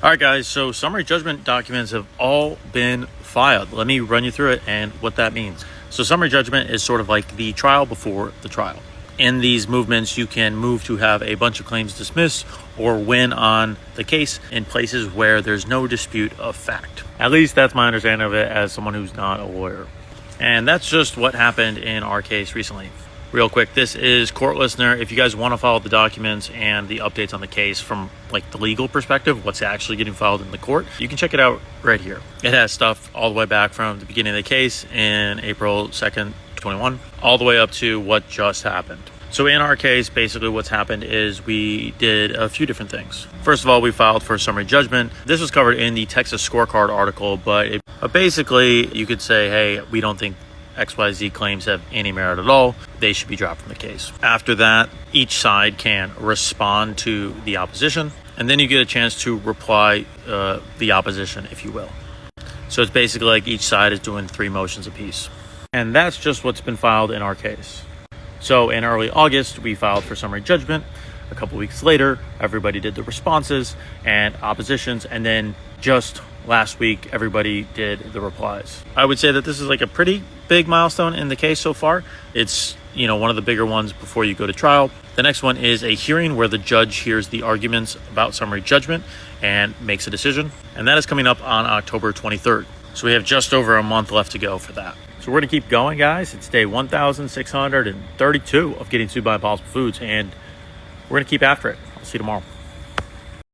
All right, guys, so summary judgment documents have all been filed. Let me run you through it and what that means. So summary judgment is sort of like the trial before the trial. In these movements, you can move to have a bunch of claims dismissed or win on the case in places where there's no dispute of fact. At least that's my understanding of it as someone who's not a lawyer. And that's just what happened in our case recently. Real quick, this is Court Listener. If you guys want to follow the documents and the updates on the case from like the legal perspective, what's actually getting filed in the court, you can check it out right here. It has stuff all the way back from the beginning of the case in April 2nd, 21, all the way up to what just happened. So in our case, basically what's happened is we did a few different things. First of all, we filed for summary judgment. This was covered in the Texas scorecard article, but basically you could say, hey, we don't think XYZ claims have any merit at all. They should be dropped from the case. After that, each side can respond to the opposition, and then you get a chance to reply the opposition, if you will. So it's basically like each side is doing 3 motions apiece. And that's just what's been filed in our case. So in early August, we filed for summary judgment. A couple weeks later, everybody did the responses and oppositions, and then just last week, everybody did the replies. I would say that this is like a pretty big milestone in the case so far. It's, one of the bigger ones before you go to trial. The next one is a hearing where the judge hears the arguments about summary judgment and makes a decision. And that is coming up on October 23rd. So we have just over a month left to go for that. So we're going to keep going, guys. It's day 1,632 of getting sued by Impossible Foods, and we're going to keep after it. I'll see you tomorrow.